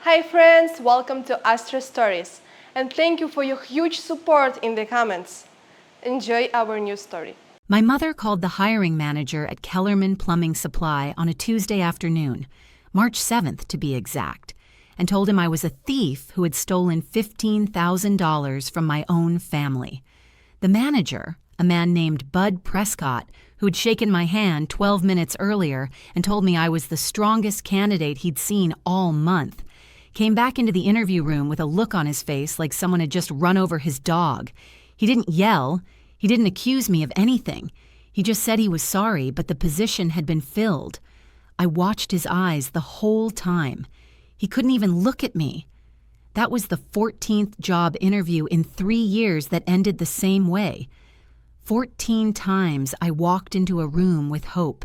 Hi friends, welcome to Astra Stories, and thank you for your huge support in the comments. Enjoy our new story. My mother called the hiring manager at Kellerman Plumbing Supply on a Tuesday afternoon, March 7th to be exact, and told him I was a thief who had stolen $15,000 from my own family. The manager, a man named Bud Prescott, who had shaken my hand 12 minutes earlier and told me I was the strongest candidate he'd seen all month, came back into the interview room with a look on his face like someone had just run over his dog. He didn't yell. He didn't accuse me of anything. He just said he was sorry, but the position had been filled. I watched his eyes the whole time. He couldn't even look at me. That was the 14th job interview in 3 years that ended the same way. 14 times I walked into a room with hope,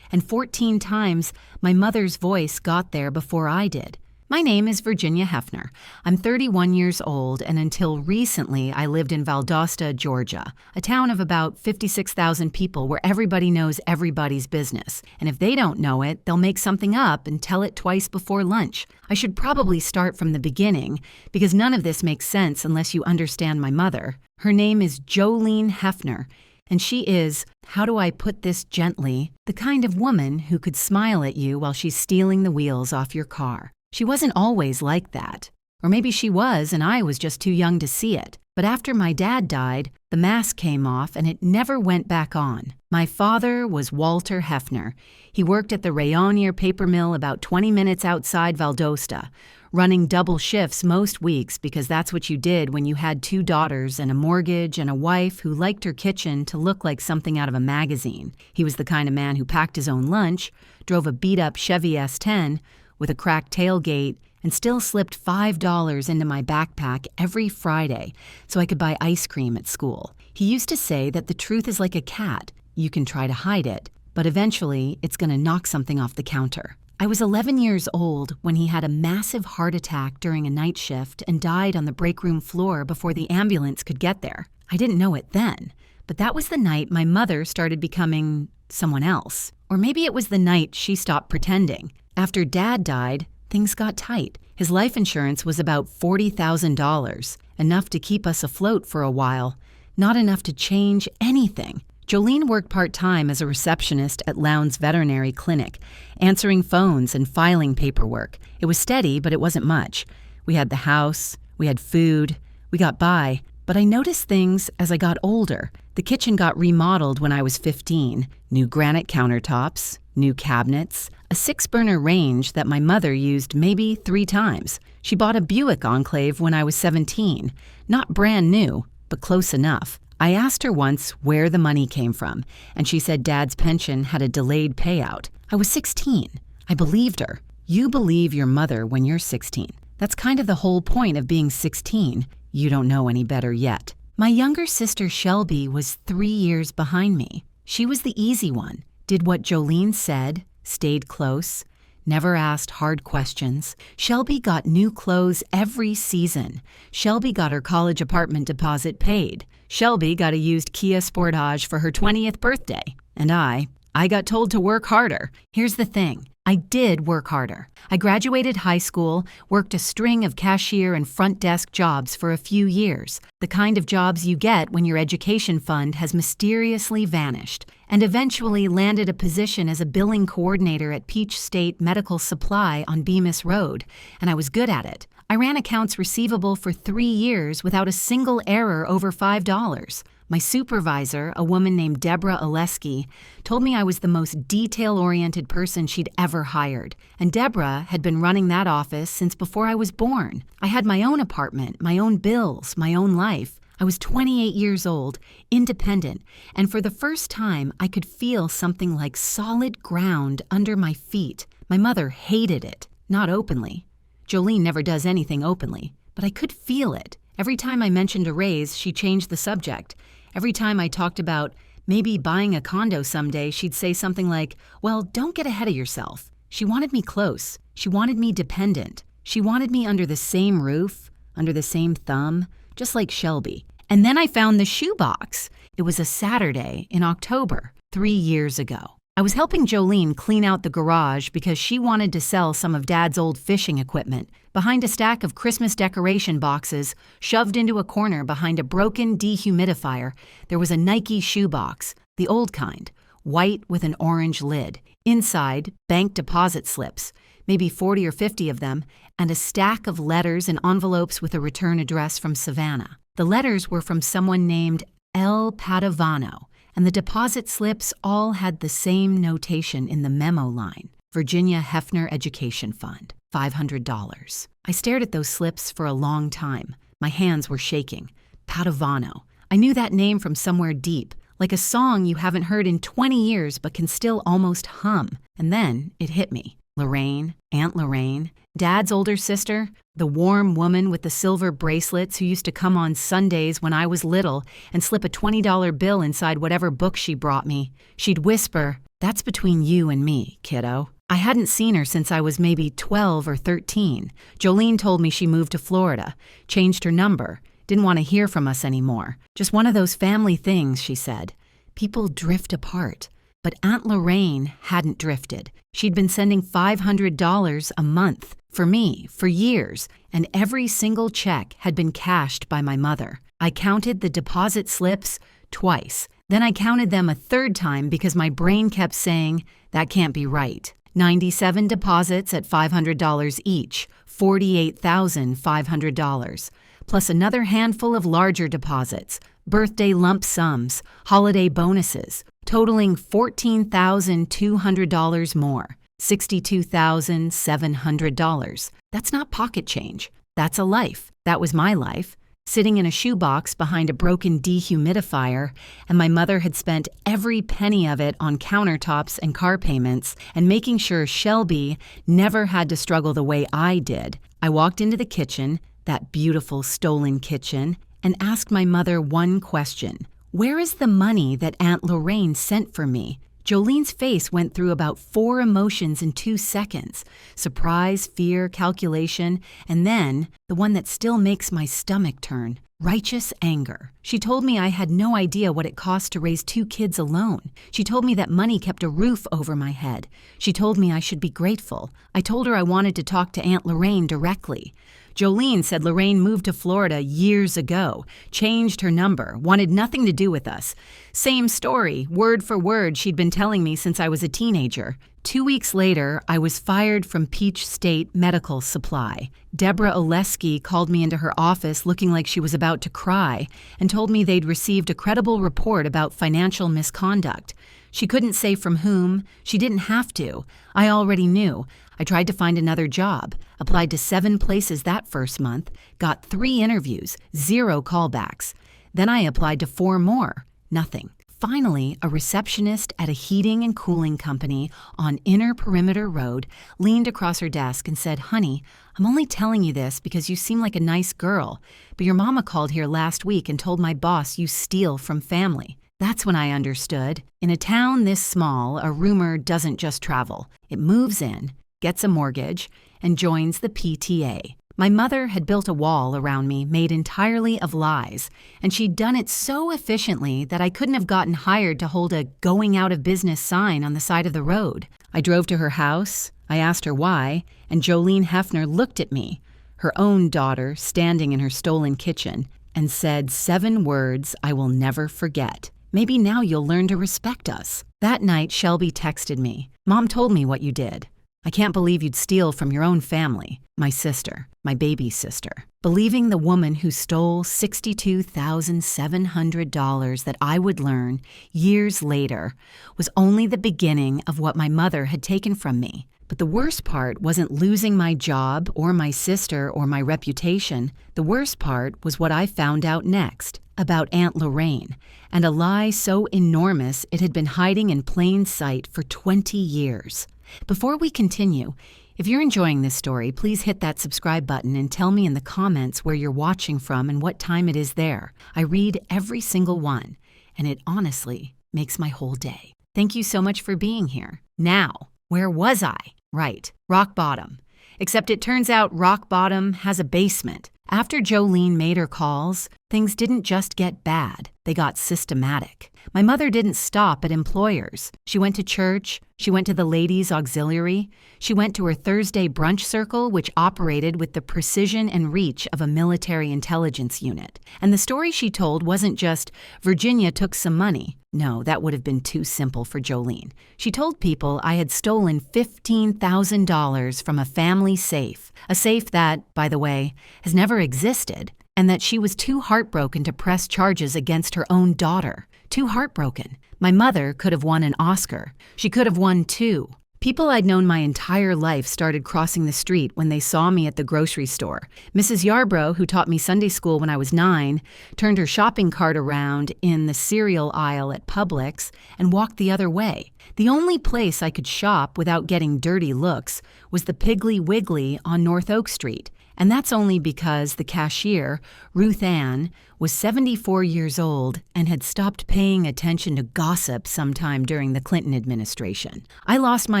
and 14 times my mother's voice got there before I did. My name is Virginia Hefner. I'm 31 years old, and until recently I lived in Valdosta, Georgia, a town of about 56,000 people where everybody knows everybody's business. And if they don't know it, they'll make something up and tell it twice before lunch. I should probably start from the beginning, because none of this makes sense unless you understand my mother. Her name is Jolene Hefner, and she is, how do I put this gently, the kind of woman who could smile at you while she's stealing the wheels off your car. She wasn't always like that. Or maybe she was and I was just too young to see it. But after my dad died, the mask came off and it never went back on. My father was Walter Hefner. He worked at the Rayonier paper mill about 20 minutes outside Valdosta, running double shifts most weeks because that's what you did when you had 2 daughters and a mortgage and a wife who liked her kitchen to look like something out of a magazine. He was the kind of man who packed his own lunch, drove a beat-up Chevy S10, with a cracked tailgate, and still slipped $5 into my backpack every Friday so I could buy ice cream at school. He used to say that the truth is like a cat. You can try to hide it, but eventually it's going to knock something off the counter. I was 11 years old when he had a massive heart attack during a night shift and died on the break room floor before the ambulance could get there. I didn't know it then, but that was the night my mother started becoming someone else. Or maybe it was the night she stopped pretending. After Dad died, things got tight. His life insurance was about $40,000, enough to keep us afloat for a while, not enough to change anything. Jolene worked part-time as a receptionist at Lowndes Veterinary Clinic, answering phones and filing paperwork. It was steady, but it wasn't much. We had the house, we had food, we got by, but I noticed things as I got older. The kitchen got remodeled when I was 15. New granite countertops, new cabinets, a 6-burner range that my mother used maybe 3 times. She bought a Buick Enclave when I was 17. Not brand new, but close enough. I asked her once where the money came from, and she said Dad's pension had a delayed payout. I was 16. I believed her. You believe your mother when you're 16. That's kind of the whole point of being 16. You don't know any better yet. My younger sister Shelby was 3 years behind me. She was the easy one. Did what Jolene said, stayed close, never asked hard questions. Shelby got new clothes every season. Shelby got her college apartment deposit paid. Shelby got a used Kia Sportage for her 20th birthday. And I got told to work harder. Here's the thing. I did work harder. I graduated high school, worked a string of cashier and front desk jobs for a few years, the kind of jobs you get when your education fund has mysteriously vanished, and eventually landed a position as a billing coordinator at Peach State Medical Supply on Bemis Road, and I was good at it. I ran accounts receivable for 3 years without a single error over $5. My supervisor, a woman named Deborah Oleski, told me I was the most detail-oriented person she'd ever hired, and Deborah had been running that office since before I was born. I had my own apartment, my own bills, my own life. I was 28 years old, independent, and for the first time I could feel something like solid ground under my feet. My mother hated it, not openly. Jolene never does anything openly, but I could feel it. Every time I mentioned a raise, she changed the subject. Every time I talked about maybe buying a condo someday, she'd say something like, well, don't get ahead of yourself. She wanted me close. She wanted me dependent. She wanted me under the same roof, under the same thumb, just like Shelby. And then I found the shoebox. It was a Saturday in October, 3 years ago. I was helping Jolene clean out the garage because she wanted to sell some of Dad's old fishing equipment. Behind a stack of Christmas decoration boxes, shoved into a corner behind a broken dehumidifier, there was a Nike shoebox, the old kind, white with an orange lid. Inside, bank deposit slips, maybe 40 or 50 of them, and a stack of letters and envelopes with a return address from Savannah. The letters were from someone named L. Padovano, and the deposit slips all had the same notation in the memo line: Virginia Hefner Education Fund, $500. I stared at those slips for a long time. My hands were shaking. Padovano. I knew that name from somewhere deep, like a song you haven't heard in 20 years but can still almost hum. And then it hit me. Lorraine, Aunt Lorraine, Dad's older sister, the warm woman with the silver bracelets who used to come on Sundays when I was little and slip a $20 bill inside whatever book she brought me. She'd whisper, "That's between you and me, kiddo." I hadn't seen her since I was maybe 12 or 13. Jolene told me she moved to Florida, changed her number, didn't want to hear from us anymore. Just one of those family things, she said. People drift apart. But Aunt Lorraine hadn't drifted. She'd been sending $500 a month for me for years, and every single check had been cashed by my mother. I counted the deposit slips twice. Then I counted them a third time because my brain kept saying, that can't be right. 97 deposits at $500 each, $48,500, plus another handful of larger deposits, birthday lump sums, holiday bonuses, totaling $14,200 more, $62,700. That's not pocket change. That's a life. That was my life, sitting in a shoebox behind a broken dehumidifier, and my mother had spent every penny of it on countertops and car payments and making sure Shelby never had to struggle the way I did. I walked into the kitchen, that beautiful stolen kitchen, and asked my mother one question. Where is the money that Aunt Lorraine sent for me? Jolene's face went through about 4 emotions in 2 seconds: surprise, fear, calculation, and then the one that still makes my stomach turn: righteous anger. She told me I had no idea what it cost to raise 2 kids alone. She told me that money kept a roof over my head. She told me I should be grateful. I told her I wanted to talk to Aunt Lorraine directly. Jolene said Lorraine moved to Florida years ago, changed her number, wanted nothing to do with us. Same story, word for word, she'd been telling me since I was a teenager. 2 weeks later, I was fired from Peach State Medical Supply. Deborah Oleski called me into her office looking like she was about to cry and told me they'd received a credible report about financial misconduct. She couldn't say from whom. She didn't have to. I already knew. I tried to find another job, applied to 7 places that first month, got 3 interviews, 0 callbacks. Then I applied to 4 more. Nothing. Finally, a receptionist at a heating and cooling company on Inner Perimeter Road leaned across her desk and said, "Honey, I'm only telling you this because you seem like a nice girl, but your mama called here last week and told my boss you steal from family." That's when I understood. In a town this small, a rumor doesn't just travel. It moves in, gets a mortgage, and joins the PTA. My mother had built a wall around me made entirely of lies, and she'd done it so efficiently that I couldn't have gotten hired to hold a going out of business sign on the side of the road. I drove to her house, I asked her why, and Jolene Hefner looked at me, her own daughter standing in her stolen kitchen, and said 7 words I will never forget. Maybe now you'll learn to respect us. That night, Shelby texted me. Mom told me what you did. I can't believe you'd steal from your own family, my sister, my baby sister. Believing the woman who stole $62,700 that I would learn years later was only the beginning of what my mother had taken from me. But the worst part wasn't losing my job or my sister or my reputation. The worst part was what I found out next about Aunt Lorraine, and a lie so enormous it had been hiding in plain sight for 20 years. Before we continue, if you're enjoying this story, please hit that subscribe button and tell me in the comments where you're watching from and what time it is there. I read every single one, and it honestly makes my whole day. Thank you so much for being here. Now, where was I? Right, rock bottom. Except it turns out rock bottom has a basement. After Jolene made her calls, things didn't just get bad, they got systematic. My mother didn't stop at employers. She went to church, she went to the ladies' auxiliary, she went to her Thursday brunch circle, which operated with the precision and reach of a military intelligence unit. And the story she told wasn't just, Virginia took some money. No, that would have been too simple for Jolene. She told people I had stolen $15,000 from a family safe, a safe that, by the way, has never existed, and that she was too heartbroken to press charges against her own daughter. Too heartbroken. My mother could have won an Oscar. She could have won 2. People I'd known my entire life started crossing the street when they saw me at the grocery store. Mrs. Yarbrough, who taught me Sunday school when I was 9, turned her shopping cart around in the cereal aisle at Publix and walked the other way. The only place I could shop without getting dirty looks was the Piggly Wiggly on North Oak Street. And that's only because the cashier, Ruth Ann, was 74 years old and had stopped paying attention to gossip sometime during the Clinton administration. I lost my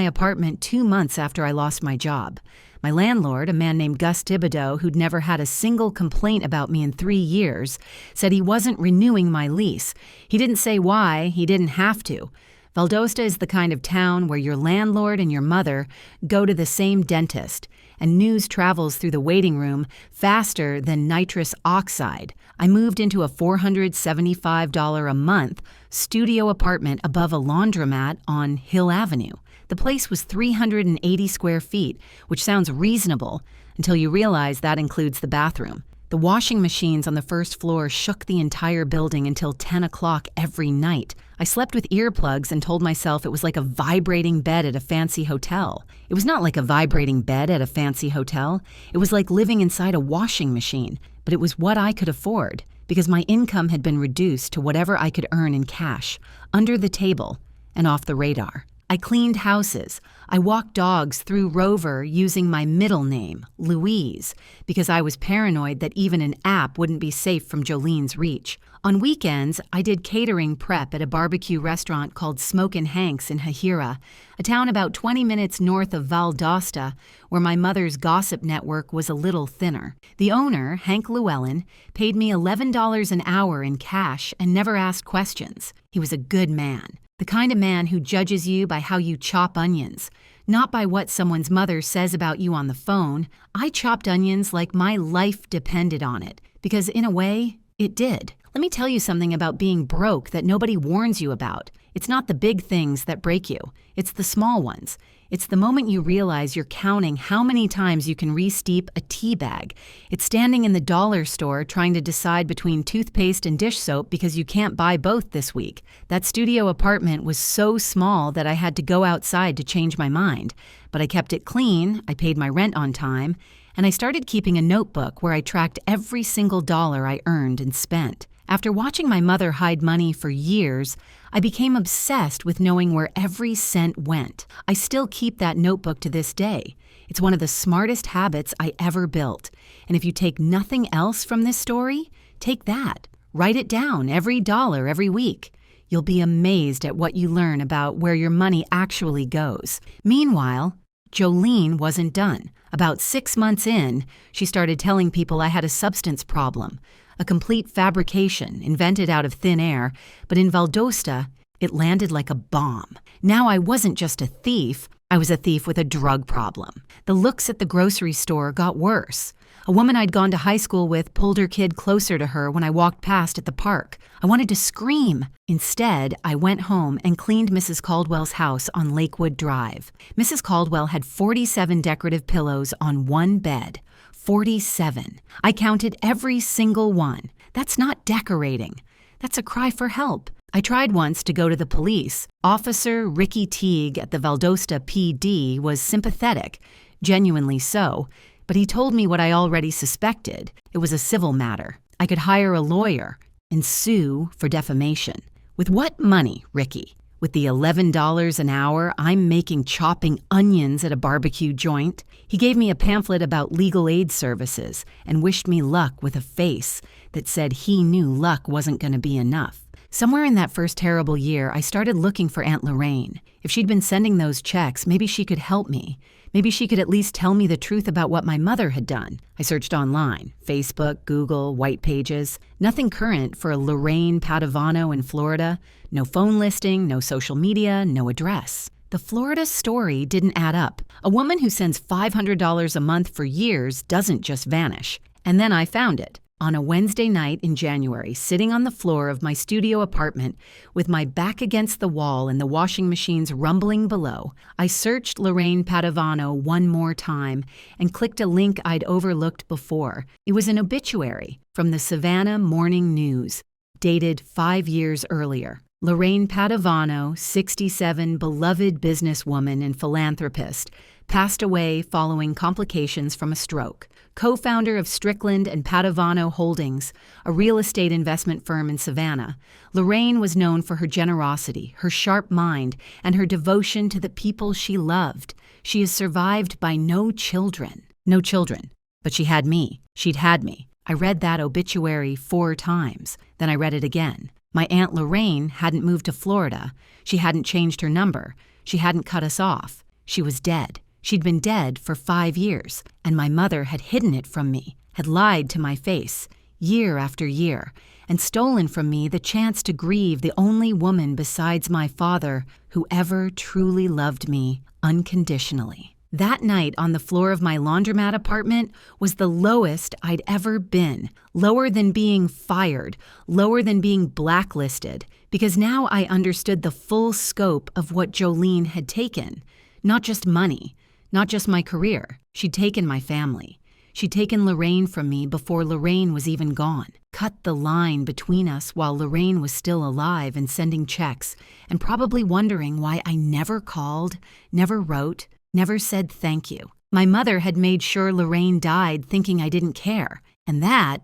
apartment 2 months after I lost my job. My landlord, a man named Gus Thibodeau, who'd never had a single complaint about me in 3 years, said he wasn't renewing my lease. He didn't say why, he didn't have to. Valdosta is the kind of town where your landlord and your mother go to the same dentist, and news travels through the waiting room faster than nitrous oxide. I moved into a $475 a month studio apartment above a laundromat on Hill Avenue. The place was 380 square feet, which sounds reasonable until you realize that includes the bathroom. The washing machines on the first floor shook the entire building until 10 o'clock every night. I slept with earplugs and told myself it was like a vibrating bed at a fancy hotel. It was not like a vibrating bed at a fancy hotel. It was like living inside a washing machine, but it was what I could afford because my income had been reduced to whatever I could earn in cash, under the table and off the radar. I cleaned houses. I walked dogs through Rover using my middle name, Louise, because I was paranoid that even an app wouldn't be safe from Jolene's reach. On weekends, I did catering prep at a barbecue restaurant called Smokin' Hank's in Hahira, a town about 20 minutes north of Valdosta, where my mother's gossip network was a little thinner. The owner, Hank Llewellyn, paid me $11 an hour in cash and never asked questions. He was a good man. The kind of man who judges you by how you chop onions, not by what someone's mother says about you on the phone. I chopped onions like my life depended on it, because in a way, it did. Let me tell you something about being broke that nobody warns you about. It's not the big things that break you. It's the small ones. It's the moment you realize you're counting how many times you can re-steep a tea bag. It's standing in the dollar store trying to decide between toothpaste and dish soap because you can't buy both this week. That studio apartment was so small that I had to go outside to change my mind. But I kept it clean, I paid my rent on time, and I started keeping a notebook where I tracked every single dollar I earned and spent. After watching my mother hide money for years, I became obsessed with knowing where every cent went. I still keep that notebook to this day. It's one of the smartest habits I ever built. And if you take nothing else from this story, take that. Write it down, every dollar, every week. You'll be amazed at what you learn about where your money actually goes. Meanwhile, Jolene wasn't done. About 6 months in, she started telling people I had a substance problem. A complete fabrication invented out of thin air, but in Valdosta, it landed like a bomb. Now I wasn't just a thief, I was a thief with a drug problem. The looks at the grocery store got worse. A woman I'd gone to high school with pulled her kid closer to her when I walked past at the park. I wanted to scream. Instead, I went home and cleaned Mrs. Caldwell's house on Lakewood Drive. Mrs. Caldwell had 47 decorative pillows on one bed. 47. I counted every single one. That's not decorating. That's a cry for help. I tried once to go to the police. Officer Ricky Teague at the Valdosta PD was sympathetic, genuinely so, but he told me what I already suspected. It was a civil matter. I could hire a lawyer and sue for defamation. With what money, Ricky? With the $11 an hour I'm making chopping onions at a barbecue joint? He gave me a pamphlet about legal aid services and wished me luck with a face that said he knew luck wasn't going to be enough. Somewhere in that first terrible year, I started looking for Aunt Lorraine. If she'd been sending those checks, maybe she could help me. Maybe she could at least tell me the truth about what my mother had done. I searched online, Facebook, Google, white pages. Nothing current for a Lorraine Padovano in Florida. No phone listing, no social media, no address. The Florida story didn't add up. A woman who sends $500 a month for years doesn't just vanish. And then I found it. On a Wednesday night in January, sitting on the floor of my studio apartment with my back against the wall and the washing machines rumbling below, I searched Lorraine Padovano one more time and clicked a link I'd overlooked before. It was an obituary from the Savannah Morning News, dated 5 years earlier. Lorraine Padovano, 67, beloved businesswoman and philanthropist, passed away following complications from a stroke. Co-founder of Strickland and Padovano Holdings, a real estate investment firm in Savannah, Lorraine was known for her generosity, her sharp mind, and her devotion to the people she loved. She is survived by no children. No children. But she had me. She'd had me. I read that obituary 4 times. Then I read it again. My Aunt Lorraine hadn't moved to Florida. She hadn't changed her number. She hadn't cut us off. She was dead. She'd been dead for 5 years, and my mother had hidden it from me, had lied to my face, year after year, and stolen from me the chance to grieve the only woman besides my father who ever truly loved me unconditionally. That night on the floor of my laundromat apartment was the lowest I'd ever been, lower than being fired, lower than being blacklisted, because now I understood the full scope of what Jolene had taken. Not just money, not just my career. She'd taken my family. She'd taken Lorraine from me before Lorraine was even gone. Cut the line between us while Lorraine was still alive and sending checks, and probably wondering why I never called, never wrote, never said thank you. My mother had made sure Lorraine died thinking I didn't care, and that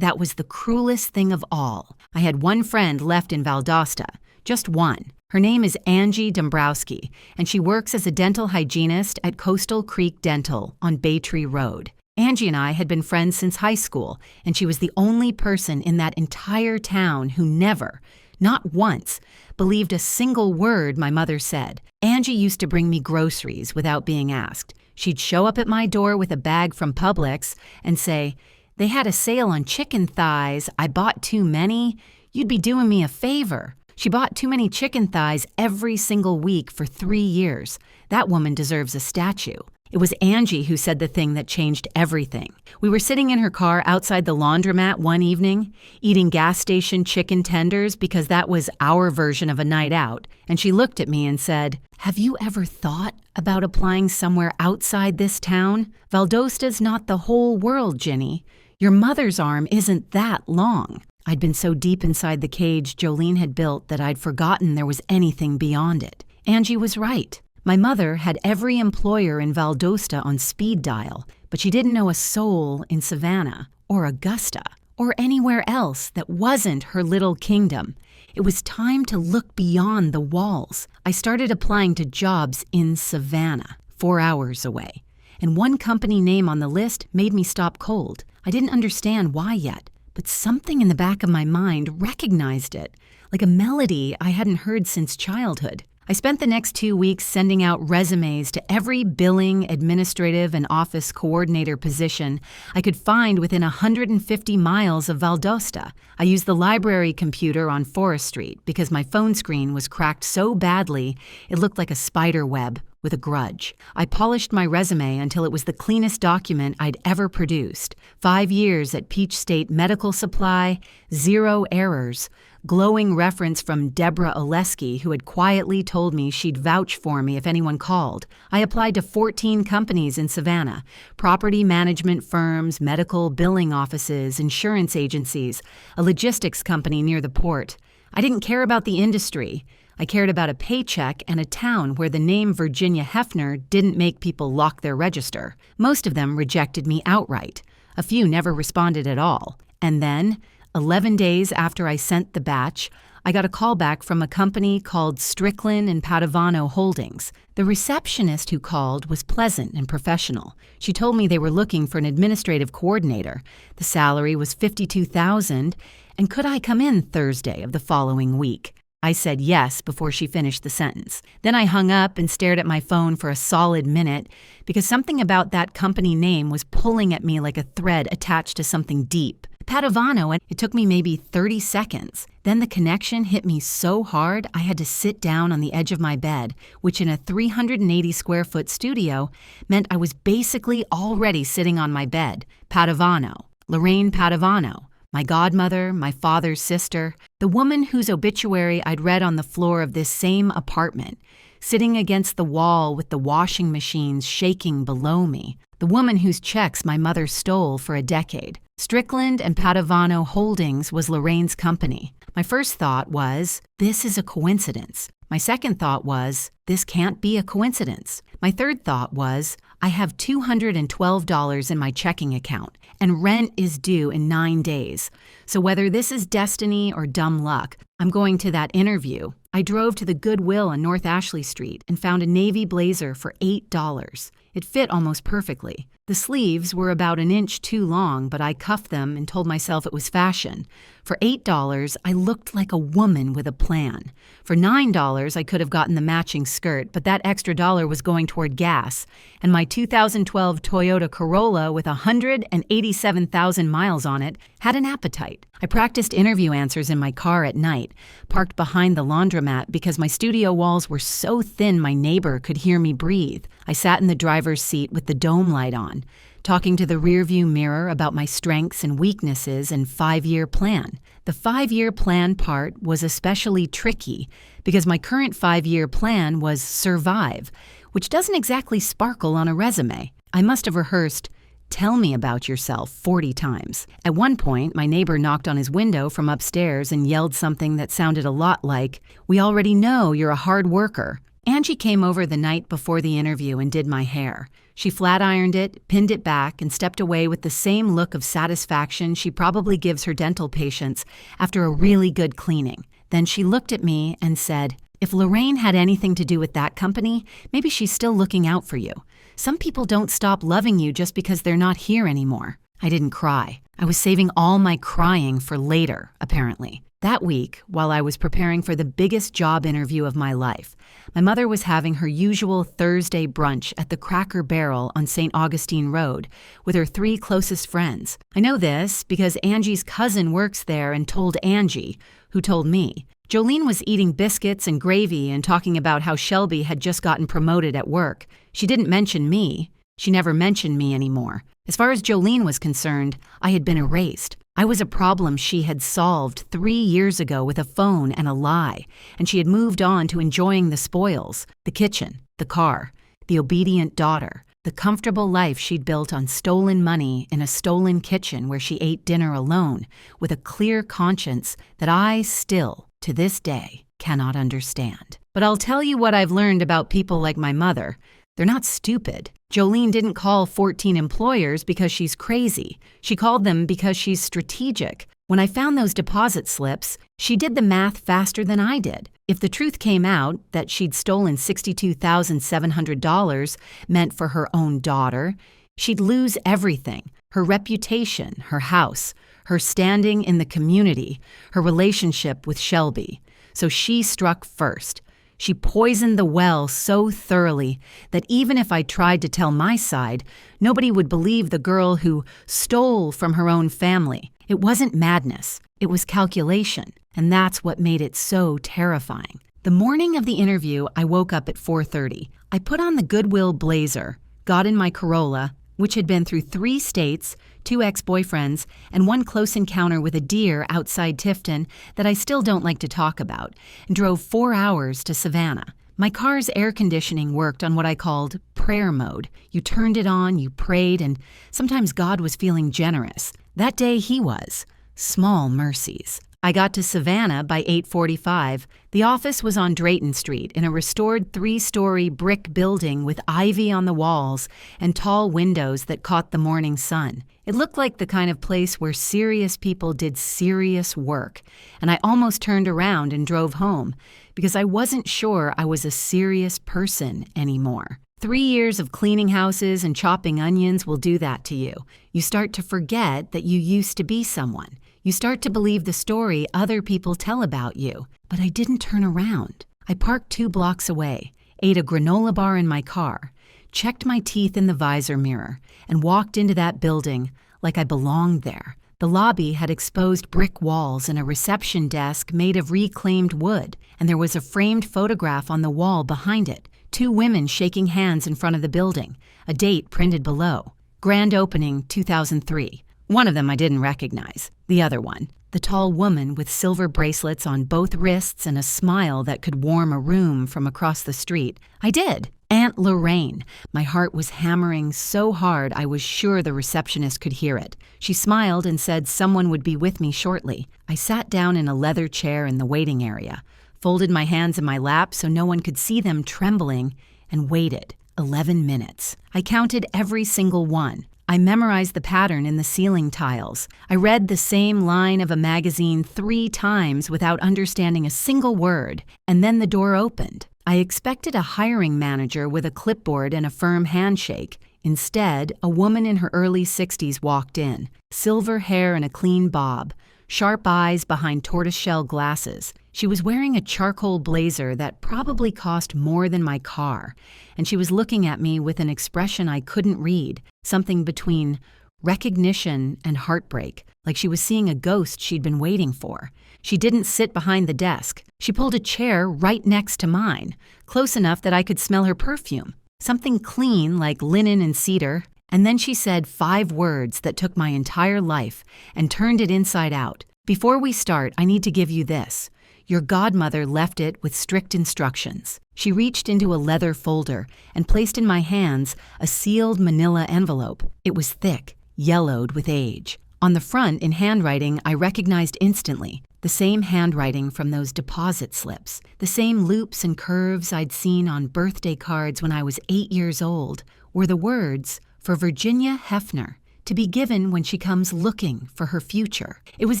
was the cruelest thing of all. I had one friend left in Valdosta, just one. Her name is Angie Dombrowski, and she works as a dental hygienist at Coastal Creek Dental on Baytree Road. Angie and I had been friends since high school, and she was the only person in that entire town who never, not once, believed a single word my mother said. Angie used to bring me groceries without being asked. She'd show up at my door with a bag from Publix and say, "They had a sale on chicken thighs. I bought too many. You'd be doing me a favor." She bought too many chicken thighs every single week for 3 years. That woman deserves a statue. It was Angie who said the thing that changed everything. We were sitting in her car outside the laundromat one evening, eating gas station chicken tenders because that was our version of a night out, and she looked at me and said, "Have you ever thought about applying somewhere outside this town? Valdosta's not the whole world, Ginny. Your mother's arm isn't that long." I'd been so deep inside the cage Jolene had built that I'd forgotten there was anything beyond it. Angie was right. My mother had every employer in Valdosta on speed dial, but she didn't know a soul in Savannah or Augusta or anywhere else that wasn't her little kingdom. It was time to look beyond the walls. I started applying to jobs in Savannah, 4 hours away, and one company name on the list made me stop cold. I didn't understand why yet, but something in the back of my mind recognized it, like a melody I hadn't heard since childhood. I spent the next 2 weeks sending out resumes to every billing, administrative, and office coordinator position I could find within 150 miles of Valdosta. I used the library computer on Forest Street because my phone screen was cracked so badly it looked like a spider web with a grudge. I polished my resume until it was the cleanest document I'd ever produced. 5 years at Peach State Medical Supply, 0 errors. Glowing reference from Deborah Oleski, who had quietly told me she'd vouch for me if anyone called. I applied to 14 companies in Savannah, property management firms, medical billing offices, insurance agencies, a logistics company near the port. I didn't care about the industry. I cared about a paycheck and a town where the name Virginia Hefner didn't make people lock their register. Most of them rejected me outright. A few never responded at all. And then, 11 days after I sent the batch, I got a call back from a company called Strickland and Padovano Holdings. The receptionist who called was pleasant and professional. She told me they were looking for an administrative coordinator. The salary was $52,000, and could I come in Thursday of the following week? I said yes before she finished the sentence. Then I hung up and stared at my phone for a solid minute because something about that company name was pulling at me like a thread attached to something deep. Padovano, and it took me maybe 30 seconds. Then the connection hit me so hard I had to sit down on the edge of my bed, which in a 380 square foot studio meant I was basically already sitting on my bed. Padovano, Lorraine Padovano, my godmother, my father's sister, the woman whose obituary I'd read on the floor of this same apartment, sitting against the wall with the washing machines shaking below me, the woman whose checks my mother stole for a decade. Strickland and Padovano Holdings was Lorraine's company. My first thought was, this is a coincidence. My second thought was, this can't be a coincidence. My third thought was, I have $212 in my checking account, and rent is due in 9 days. So whether this is destiny or dumb luck, I'm going to that interview. I drove to the Goodwill on North Ashley Street and found a navy blazer for $8. It fit almost perfectly. The sleeves were about an inch too long, but I cuffed them and told myself it was fashion. For $8, I looked like a woman with a plan. For $9, I could have gotten the matching skirt, but that extra dollar was going toward gas. And my 2012 Toyota Corolla with 187,000 miles on it had an appetite. I practiced interview answers in my car at night, parked behind the laundromat because my studio walls were so thin my neighbor could hear me breathe. I sat in the driver's seat with the dome light on, talking to the rearview mirror about my strengths and weaknesses and 5-year plan. The 5-year plan part was especially tricky because my current 5-year plan was survive, which doesn't exactly sparkle on a resume. I must have rehearsed, "Tell me about yourself," 40 times. At one point, my neighbor knocked on his window from upstairs and yelled something that sounded a lot like, "We already know you're a hard worker." Angie came over the night before the interview and did my hair. She flat-ironed it, pinned it back, and stepped away with the same look of satisfaction she probably gives her dental patients after a really good cleaning. Then she looked at me and said, "If Lorraine had anything to do with that company, maybe she's still looking out for you. Some people don't stop loving you just because they're not here anymore." I didn't cry. I was saving all my crying for later, apparently. That week, while I was preparing for the biggest job interview of my life, my mother was having her usual Thursday brunch at the Cracker Barrel on St. Augustine Road with her 3 closest friends. I know this because Angie's cousin works there and told Angie, who told me. Jolene was eating biscuits and gravy and talking about how Shelby had just gotten promoted at work. She didn't mention me. She never mentioned me anymore. As far as Jolene was concerned, I had been erased. I was a problem she had solved 3 years ago with a phone and a lie, and she had moved on to enjoying the spoils, the kitchen, the car, the obedient daughter, the comfortable life she'd built on stolen money in a stolen kitchen where she ate dinner alone with a clear conscience that I still, to this day, cannot understand. But I'll tell you what I've learned about people like my mother. They're not stupid. Jolene didn't call 14 employers because she's crazy. She called them because she's strategic. When I found those deposit slips, she did the math faster than I did. If the truth came out that she'd stolen $62,700 meant for her own daughter, she'd lose everything: her reputation, her house, her standing in the community, her relationship with Shelby. So she struck first. She poisoned the well so thoroughly that even if I tried to tell my side, nobody would believe the girl who stole from her own family. It wasn't madness. It was calculation. And that's what made it so terrifying. The morning of the interview, I woke up at 4:30. I put on the Goodwill blazer, got in my Corolla, which had been through 3 states, 2 ex-boyfriends, and 1 close encounter with a deer outside Tifton that I still don't like to talk about, and drove 4 hours to Savannah. My car's air conditioning worked on what I called prayer mode. You turned it on, you prayed, and sometimes God was feeling generous. That day he was. Small mercies. I got to Savannah by 8:45. The office was on Drayton Street in a restored 3-story brick building with ivy on the walls and tall windows that caught the morning sun. It looked like the kind of place where serious people did serious work, and I almost turned around and drove home because I wasn't sure I was a serious person anymore. 3 years of cleaning houses and chopping onions will do that to you. You start to forget that you used to be someone. You start to believe the story other people tell about you. But I didn't turn around. I parked 2 blocks away, ate a granola bar in my car, checked my teeth in the visor mirror, and walked into that building like I belonged there. The lobby had exposed brick walls and a reception desk made of reclaimed wood, and there was a framed photograph on the wall behind it. 2 women shaking hands in front of the building, a date printed below. Grand opening 2003. One of them I didn't recognize. The other one, the tall woman with silver bracelets on both wrists and a smile that could warm a room from across the street. I did. Aunt Lorraine. My heart was hammering so hard I was sure the receptionist could hear it. She smiled and said someone would be with me shortly. I sat down in a leather chair in the waiting area, folded my hands in my lap so no one could see them trembling, and waited. 11 minutes. I counted every single one. I memorized the pattern in the ceiling tiles. I read the same line of a magazine 3 times without understanding a single word, and then the door opened. I expected a hiring manager with a clipboard and a firm handshake. Instead, a woman in her early 60s walked in, silver hair and a clean bob, sharp eyes behind tortoiseshell glasses. She was wearing a charcoal blazer that probably cost more than my car, and she was looking at me with an expression I couldn't read, something between recognition and heartbreak, like she was seeing a ghost she'd been waiting for. She didn't sit behind the desk. She pulled a chair right next to mine, close enough that I could smell her perfume, something clean like linen and cedar. And then she said 5 words that took my entire life and turned it inside out. Before we start, I need to give you this. Your godmother left it with strict instructions. She reached into a leather folder and placed in my hands a sealed manila envelope. It was thick, yellowed with age. On the front, in handwriting, I recognized instantly the same handwriting from those deposit slips, the same loops and curves I'd seen on birthday cards when I was 8 years old, were the words for Virginia Hefner, to be given when she comes looking for her future. It was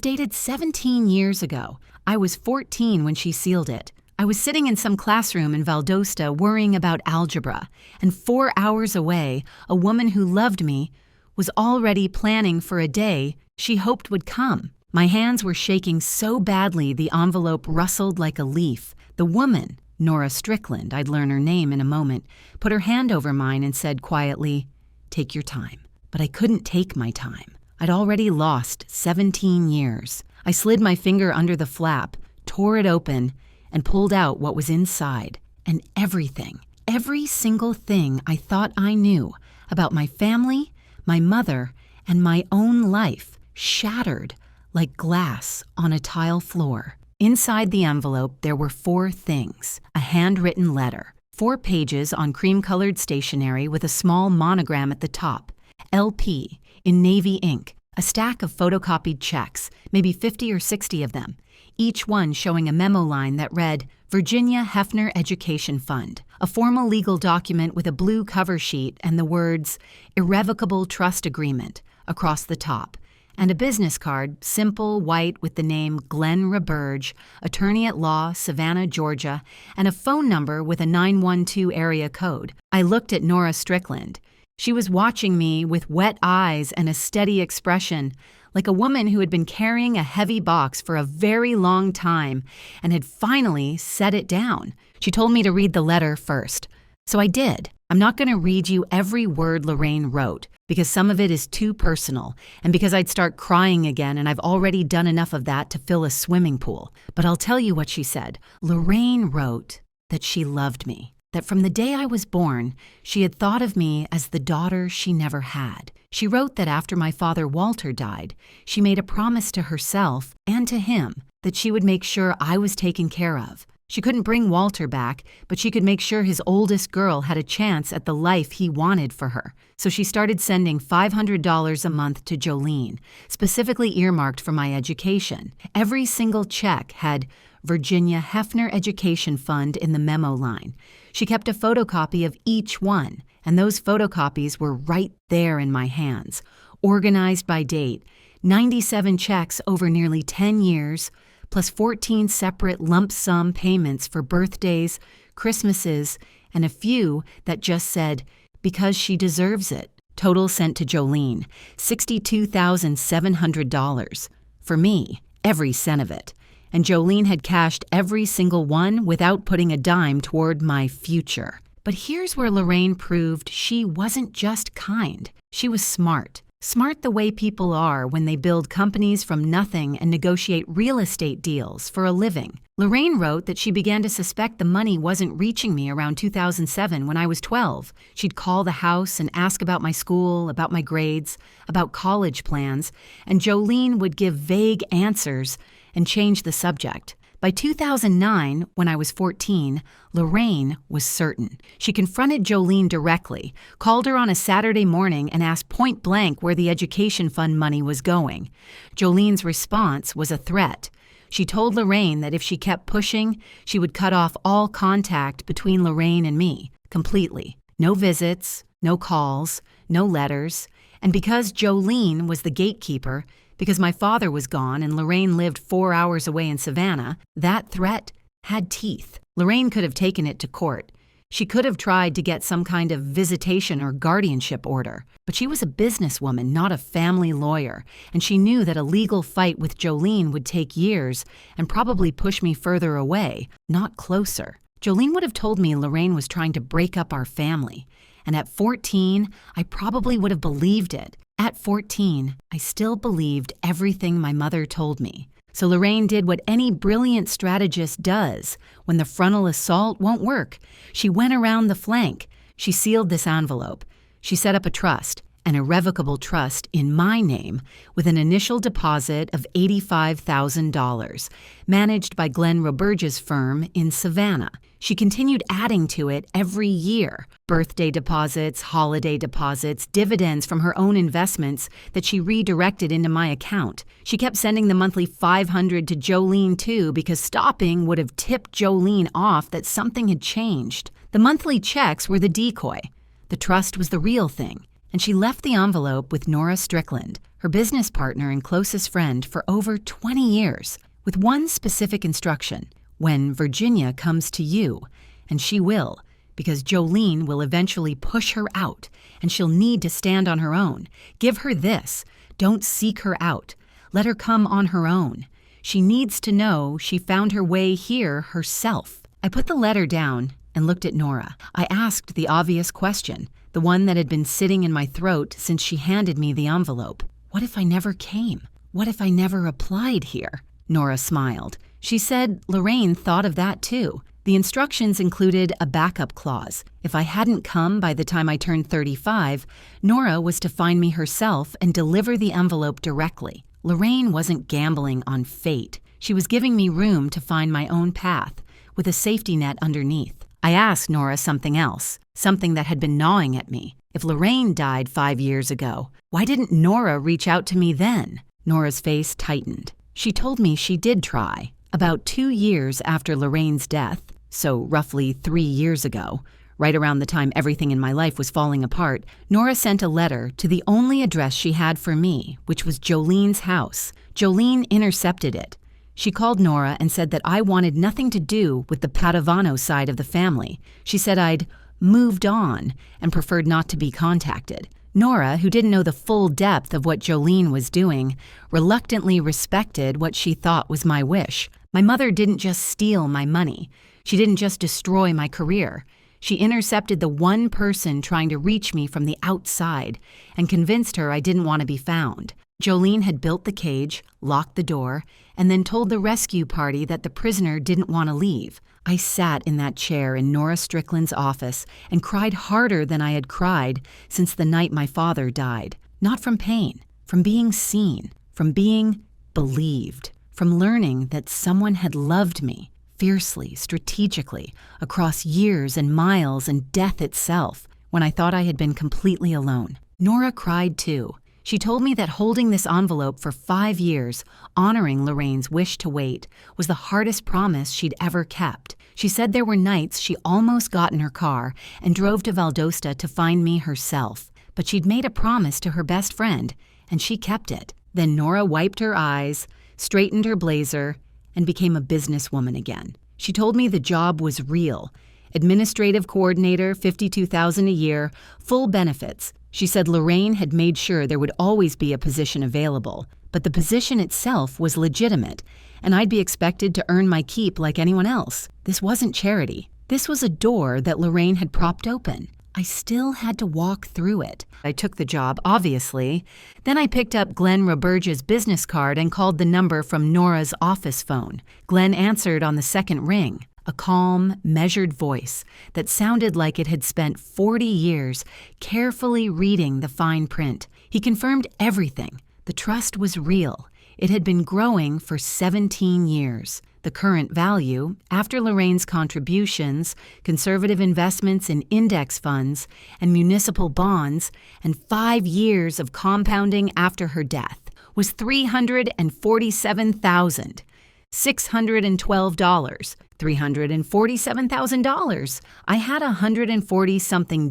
dated 17 years ago. I was 14 when she sealed it. I was sitting in some classroom in Valdosta worrying about algebra, and 4 hours away, a woman who loved me was already planning for a day she hoped would come. My hands were shaking so badly the envelope rustled like a leaf. The woman, Nora Strickland, I'd learn her name in a moment, put her hand over mine and said quietly, "Take your time." But I couldn't take my time. I'd already lost 17 years. I slid my finger under the flap, tore it open, and pulled out what was inside. And everything, every single thing I thought I knew about my family, my mother, and my own life shattered like glass on a tile floor. Inside the envelope, there were 4 things. A handwritten letter, 4 pages on cream-colored stationery with a small monogram at the top, LP, in navy ink, a stack of photocopied checks, maybe 50 or 60 of them, each one showing a memo line that read, Virginia Hefner Education Fund, a formal legal document with a blue cover sheet and the words, Irrevocable Trust Agreement, across the top, and a business card, simple, white, with the name Glenn Roberge, attorney at law, Savannah, Georgia, and a phone number with a 912 area code. I looked at Nora Strickland. She was watching me with wet eyes and a steady expression, like a woman who had been carrying a heavy box for a very long time and had finally set it down. She told me to read the letter first. So I did. I'm not going to read you every word Lorraine wrote, because some of it is too personal, and because I'd start crying again, and I've already done enough of that to fill a swimming pool. But I'll tell you what she said. Lorraine wrote that she loved me, that from the day I was born, she had thought of me as the daughter she never had. She wrote that after my father Walter died, she made a promise to herself and to him that she would make sure I was taken care of. She couldn't bring Walter back, but she could make sure his oldest girl had a chance at the life he wanted for her. So she started sending $500 a month to Jolene, specifically earmarked for my education. Every single check had Virginia Hefner Education Fund in the memo line. She kept a photocopy of each one, and those photocopies were right there in my hands, organized by date, 97 checks over nearly 10 years, plus 14 separate lump sum payments for birthdays, Christmases, and a few that just said, because she deserves it. Total sent to Jolene, $62,700. for me, every cent of it. And Jolene had cashed every single one without putting a dime toward my future. But here's where Lorraine proved she wasn't just kind. She was smart. Smart the way people are when they build companies from nothing and negotiate real estate deals for a living. Lorraine wrote that she began to suspect the money wasn't reaching me around 2007 when I was 12. She'd call the house and ask about my school, about my grades, about college plans, and Jolene would give vague answers and change the subject. By 2009, when I was 14, Lorraine was certain. She confronted Jolene directly, called her on a Saturday morning and asked point blank where the education fund money was going. Jolene's response was a threat. She told Lorraine that if she kept pushing, she would cut off all contact between Lorraine and me, completely. No visits, no calls, no letters. And because Jolene was the gatekeeper, because my father was gone and Lorraine lived 4 hours away in Savannah, that threat had teeth. Lorraine could have taken it to court. She could have tried to get some kind of visitation or guardianship order. But she was a businesswoman, not a family lawyer, and she knew that a legal fight with Jolene would take years and probably push me further away, not closer. Jolene would have told me Lorraine was trying to break up our family. And at 14, I probably would have believed it. At 14, I still believed everything my mother told me. So Lorraine did what any brilliant strategist does when the frontal assault won't work. She went around the flank. She sealed this envelope. She set up a trust, an irrevocable trust in my name, with an initial deposit of $85,000, managed by Glenn Roberge's firm in Savannah. She continued adding to it every year: birthday deposits, holiday deposits, dividends from her own investments that she redirected into my account. She kept sending the monthly $500 to Jolene too, because stopping would have tipped Jolene off that something had changed. The monthly checks were the decoy. The trust was the real thing. And she left the envelope with Nora Strickland, her business partner and closest friend for over 20 years, with one specific instruction: when Virginia comes to you, and she will, because Jolene will eventually push her out, and she'll need to stand on her own. Give her this. Don't seek her out. Let her come on her own. She needs to know she found her way here herself. I put the letter down and looked at Nora. I asked the obvious question, the one that had been sitting in my throat since she handed me the envelope. What if I never came? What if I never applied here? Nora smiled. She said Lorraine thought of that too. The instructions included a backup clause. If I hadn't come by the time I turned 35, Nora was to find me herself and deliver the envelope directly. Lorraine wasn't gambling on fate. She was giving me room to find my own path, with a safety net underneath. I asked Nora something else, something that had been gnawing at me. If Lorraine died 5 years ago, why didn't Nora reach out to me then? Nora's face tightened. She told me she did try. About 2 years after Lorraine's death, so roughly 3 years ago, right around the time everything in my life was falling apart, Nora sent a letter to the only address she had for me, which was Jolene's house. Jolene intercepted it. She called Nora and said that I wanted nothing to do with the Padovano side of the family. She said I'd moved on and preferred not to be contacted. Nora, who didn't know the full depth of what Jolene was doing, reluctantly respected what she thought was my wish. My mother didn't just steal my money. She didn't just destroy my career. She intercepted the one person trying to reach me from the outside and convinced her I didn't want to be found. Jolene had built the cage, locked the door, and then told the rescue party that the prisoner didn't want to leave. I sat in that chair in Nora Strickland's office and cried harder than I had cried since the night my father died. Not from pain, from being seen, from being believed, from learning that someone had loved me fiercely, strategically, across years and miles and death itself, when I thought I had been completely alone. Nora cried too. She told me that holding this envelope for 5 years, honoring Lorraine's wish to wait, was the hardest promise she'd ever kept. She said there were nights she almost got in her car and drove to Valdosta to find me herself. But she'd made a promise to her best friend, and she kept it. Then Nora wiped her eyes, straightened her blazer, and became a businesswoman again. She told me the job was real. Administrative coordinator, $52,000 a year, full benefits, She said Lorraine had made sure there would always be a position available, but the position itself was legitimate, and I'd be expected to earn my keep like anyone else. This wasn't charity. This was a door that Lorraine had propped open. I still had to walk through it. I took the job, obviously. Then I picked up Glenn Roberge's business card and called the number from Nora's office phone. Glenn answered on the second ring, a calm, measured voice that sounded like it had spent 40 years carefully reading the fine print. He confirmed everything. The trust was real. It had been growing for 17 years. The current value, after Lorraine's contributions, conservative investments in index funds, and municipal bonds, and 5 years of compounding after her death, was $347,612. $347,000. I had $140-something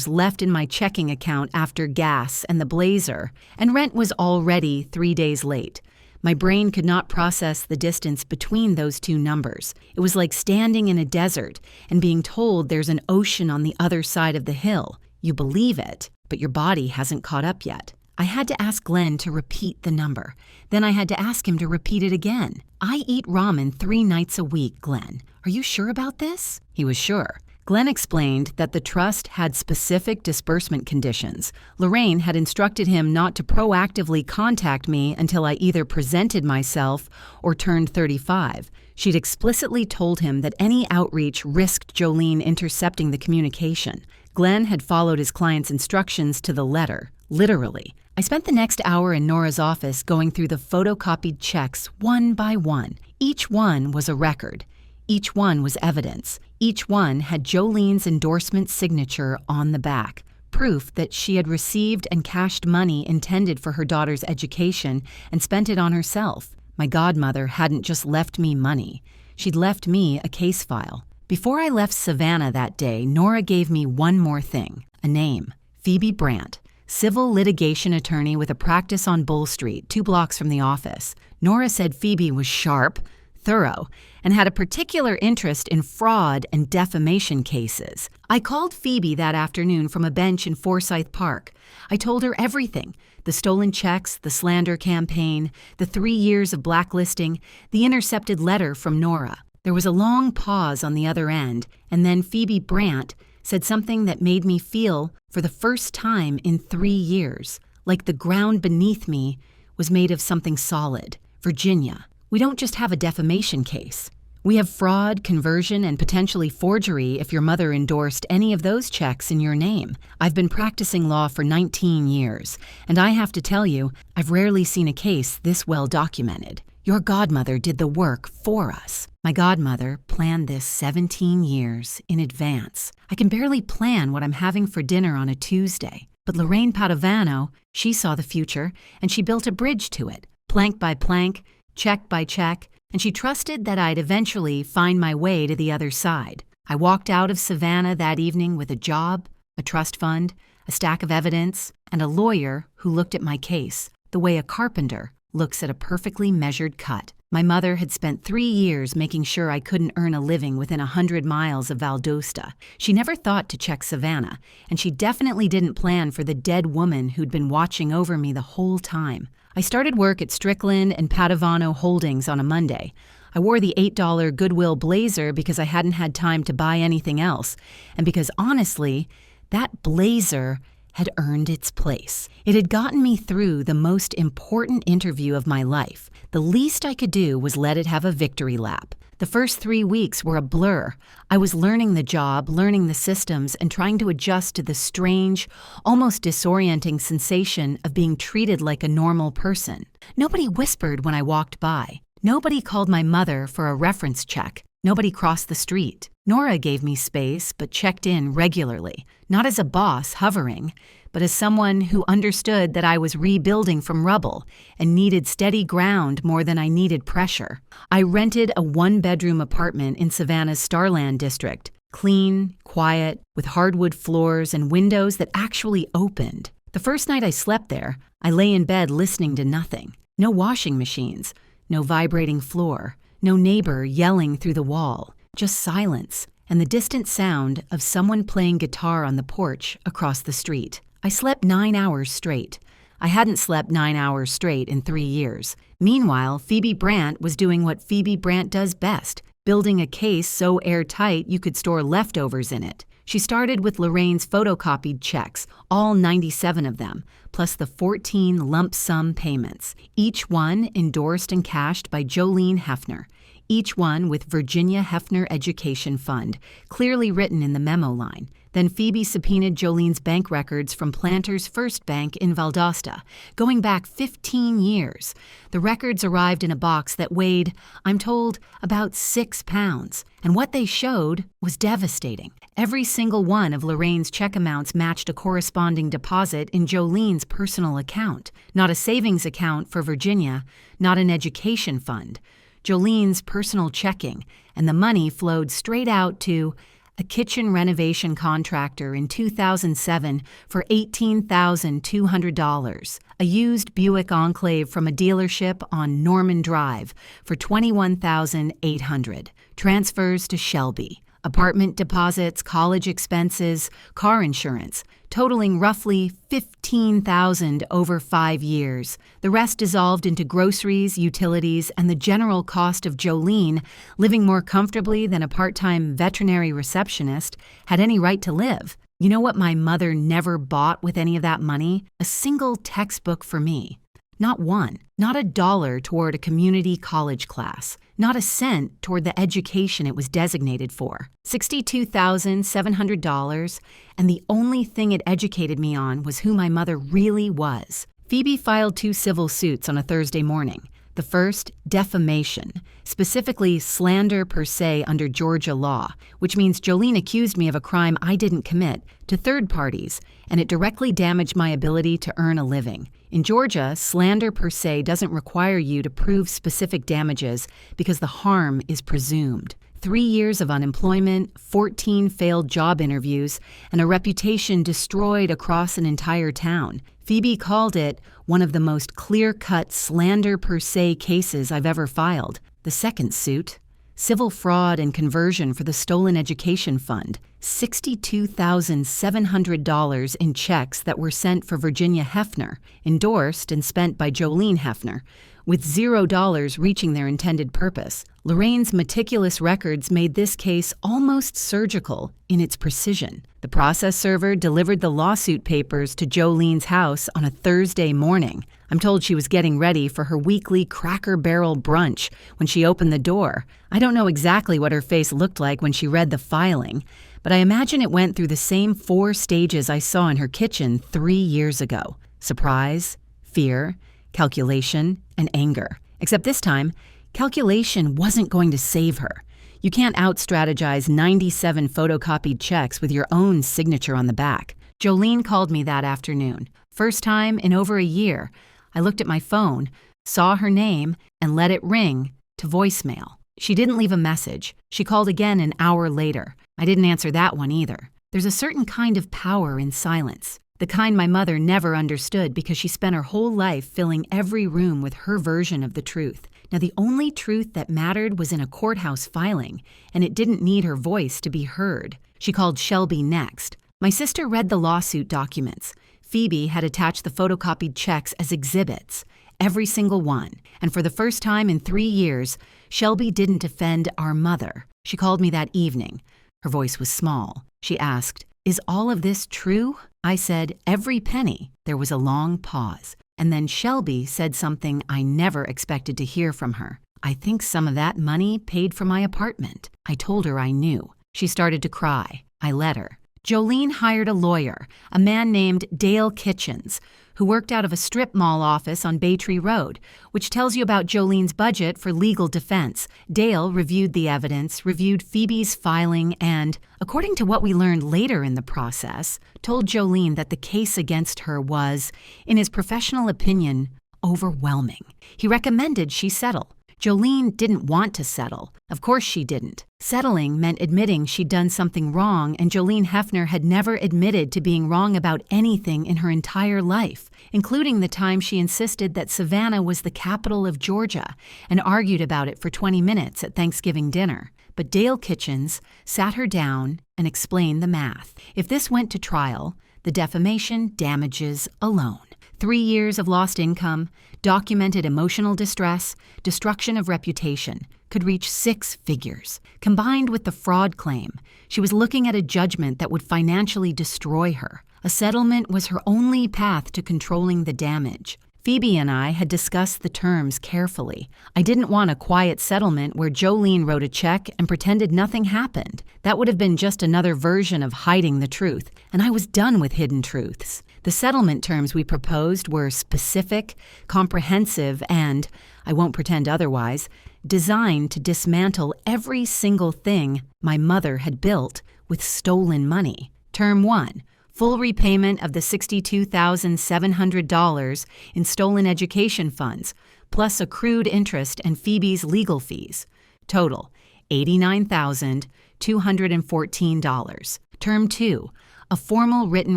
left in my checking account after gas and the blazer, and rent was already 3 days late. My brain could not process the distance between those two numbers. It was like standing in a desert and being told there's an ocean on the other side of the hill. You believe it, but your body hasn't caught up yet. I had to ask Glenn to repeat the number. Then I had to ask him to repeat it again. I eat ramen 3 nights a week, Glenn. Are you sure about this? He was sure. Glenn explained that the trust had specific disbursement conditions. Lorraine had instructed him not to proactively contact me until I either presented myself or turned 35. She'd explicitly told him that any outreach risked Jolene intercepting the communication. Glenn had followed his client's instructions to the letter, literally. I spent the next hour in Nora's office going through the photocopied checks one by one. Each one was a record. Each one was evidence. Each one had Jolene's endorsement signature on the back, proof that she had received and cashed money intended for her daughter's education and spent it on herself. My godmother hadn't just left me money. She'd left me a case file. Before I left Savannah that day, Nora gave me one more thing, a name, Phoebe Brandt, civil litigation attorney with a practice on Bull Street, 2 blocks from the office. Nora said Phoebe was sharp, thorough, and had a particular interest in fraud and defamation cases. I called Phoebe that afternoon from a bench in Forsyth Park. I told her everything: the stolen checks, the slander campaign, the 3 years of blacklisting, the intercepted letter from Nora. There was a long pause on the other end, and then Phoebe Brandt said something that made me feel, for the first time in 3 years, like the ground beneath me was made of something solid. Virginia, we don't just have a defamation case. We have fraud, conversion, and potentially forgery if your mother endorsed any of those checks in your name. I've been practicing law for 19 years, and I have to tell you, I've rarely seen a case this well documented. Your godmother did the work for us. My godmother planned this 17 years in advance. I can barely plan what I'm having for dinner on a Tuesday. But Lorraine Padovano, she saw the future, and she built a bridge to it, plank by plank, check by check, and she trusted that I'd eventually find my way to the other side. I walked out of Savannah that evening with a job, a trust fund, a stack of evidence, and a lawyer who looked at my case the way a carpenter looks at a perfectly measured cut. My mother had spent 3 years making sure I couldn't earn a living within 100 miles of Valdosta. She never thought to check Savannah, and she definitely didn't plan for the dead woman who'd been watching over me the whole time. I started work at Strickland and Padovano Holdings on a Monday. I wore the $8 Goodwill blazer because I hadn't had time to buy anything else, and because honestly, that blazer had earned its place. It had gotten me through the most important interview of my life. The least I could do was let it have a victory lap. The first 3 weeks were a blur. I was learning the job, learning the systems, and trying to adjust to the strange, almost disorienting sensation of being treated like a normal person. Nobody whispered when I walked by. Nobody called my mother for a reference check. Nobody crossed the street. Nora gave me space, but checked in regularly, not as a boss hovering, but as someone who understood that I was rebuilding from rubble and needed steady ground more than I needed pressure. I rented a 1-bedroom apartment in Savannah's Starland district, clean, quiet, with hardwood floors and windows that actually opened. The first night I slept there, I lay in bed listening to nothing. No washing machines, no vibrating floor, no neighbor yelling through the wall, just silence and the distant sound of someone playing guitar on the porch across the street. I slept 9 hours straight. I hadn't slept 9 hours straight in 3 years. Meanwhile, Phoebe Brandt was doing what Phoebe Brandt does best, building a case so airtight you could store leftovers in it. She started with Lorraine's photocopied checks, all 97 of them, plus the 14 lump sum payments, each one endorsed and cashed by Jolene Hefner, each one with Virginia Hefner Education Fund, clearly written in the memo line. Then Phoebe subpoenaed Jolene's bank records from Planter's First Bank in Valdosta, going back 15 years. The records arrived in a box that weighed, I'm told, about 6 pounds. And what they showed was devastating. Every single one of Lorraine's check amounts matched a corresponding deposit in Jolene's personal account. Not a savings account for Virginia, not an education fund. Jolene's personal checking, and the money flowed straight out to a kitchen renovation contractor in 2007 for $18,200, a used Buick Enclave from a dealership on Norman Drive for $21,800, transfers to Shelby, apartment deposits, college expenses, car insurance, totaling roughly $15,000 over 5 years. The rest dissolved into groceries, utilities, and the general cost of Jolene, living more comfortably than a part-time veterinary receptionist, had any right to live. You know what my mother never bought with any of that money? A single textbook for me. Not one. Not $1 toward a community college class. Not a cent toward the education it was designated for. $62,700, and the only thing it educated me on was who my mother really was. Phoebe filed 2 civil suits on a Thursday morning. The first, defamation, specifically slander per se under Georgia law, which means Jolene accused me of a crime I didn't commit to third parties, and it directly damaged my ability to earn a living. In Georgia, slander per se doesn't require you to prove specific damages because the harm is presumed. 3 years of unemployment, 14 failed job interviews, and a reputation destroyed across an entire town. Phoebe called it one of the most clear-cut slander per se cases I've ever filed. The second suit, civil fraud and conversion for the stolen education fund, $62,700 in checks that were sent for Virginia Hefner, endorsed and spent by Jolene Hefner, with $0 reaching their intended purpose. Lorraine's meticulous records made this case almost surgical in its precision. The process server delivered the lawsuit papers to Jolene's house on a Thursday morning. I'm told she was getting ready for her weekly Cracker Barrel brunch when she opened the door. I don't know exactly what her face looked like when she read the filing, but I imagine it went through the same 4 stages I saw in her kitchen 3 years ago. Surprise, fear, calculation, and anger. Except this time, calculation wasn't going to save her. You can't out-strategize 97 photocopied checks with your own signature on the back. Jolene called me that afternoon. First time in over a year. I looked at my phone, saw her name, and let it ring to voicemail. She didn't leave a message. She called again an hour later. I didn't answer that one either. There's a certain kind of power in silence. The kind my mother never understood because she spent her whole life filling every room with her version of the truth. Now, the only truth that mattered was in a courthouse filing, and it didn't need her voice to be heard. She called Shelby next. My sister read the lawsuit documents. Phoebe had attached the photocopied checks as exhibits, every single one. And for the first time in 3 years, Shelby didn't defend our mother. She called me that evening. Her voice was small. She asked, "Is all of this true?" I said, "Every penny." There was a long pause. And then Shelby said something I never expected to hear from her. "I think some of that money paid for my apartment." I told her I knew. She started to cry. I let her. Jolene hired a lawyer, a man named Dale Kitchens, who worked out of a strip mall office on Baytree Road, which tells you about Jolene's budget for legal defense. Dale reviewed the evidence, reviewed Phoebe's filing, and, according to what we learned later in the process, told Jolene that the case against her was, in his professional opinion, overwhelming. He recommended she settle. Jolene didn't want to settle. Of course she didn't. Settling meant admitting she'd done something wrong, and Jolene Hefner had never admitted to being wrong about anything in her entire life, including the time she insisted that Savannah was the capital of Georgia and argued about it for 20 minutes at Thanksgiving dinner. But Dale Kitchens sat her down and explained the math. If this went to trial, the defamation damages alone. 3 years of lost income, documented emotional distress, destruction of reputation, could reach 6 figures. Combined with the fraud claim, she was looking at a judgment that would financially destroy her. A settlement was her only path to controlling the damage. Phoebe and I had discussed the terms carefully. I didn't want a quiet settlement where Jolene wrote a check and pretended nothing happened. That would have been just another version of hiding the truth, and I was done with hidden truths. The settlement terms we proposed were specific, comprehensive, and, I won't pretend otherwise, designed to dismantle every single thing my mother had built with stolen money. Term 1. Full repayment of the $62,700 in stolen education funds, plus accrued interest and Phoebe's legal fees. Total, $89,214. Term 2. A formal written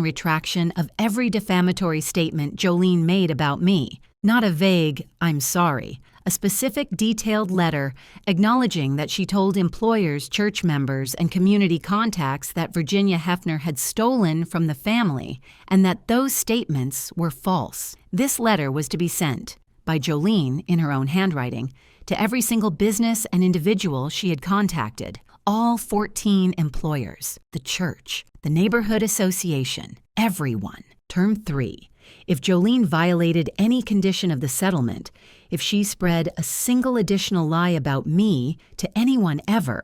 retraction of every defamatory statement Jolene made about me. Not a vague, "I'm sorry," a specific detailed letter acknowledging that she told employers, church members, and community contacts that Virginia Hefner had stolen from the family and that those statements were false. This letter was to be sent, by Jolene in her own handwriting, to every single business and individual she had contacted. All 14 employers, the church, the neighborhood association, everyone. Term 3. If Jolene violated any condition of the settlement, if she spread a single additional lie about me to anyone ever,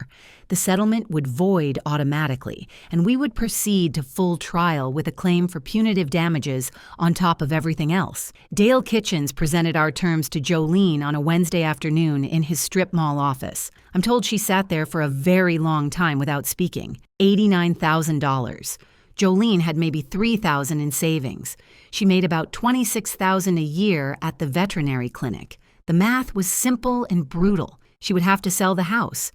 the settlement would void automatically, and we would proceed to full trial with a claim for punitive damages on top of everything else. Dale Kitchens presented our terms to Jolene on a Wednesday afternoon in his strip mall office. I'm told she sat there for a very long time without speaking. $89,000. Jolene had maybe $3,000 in savings. She made about $26,000 a year at the veterinary clinic. The math was simple and brutal. She would have to sell the house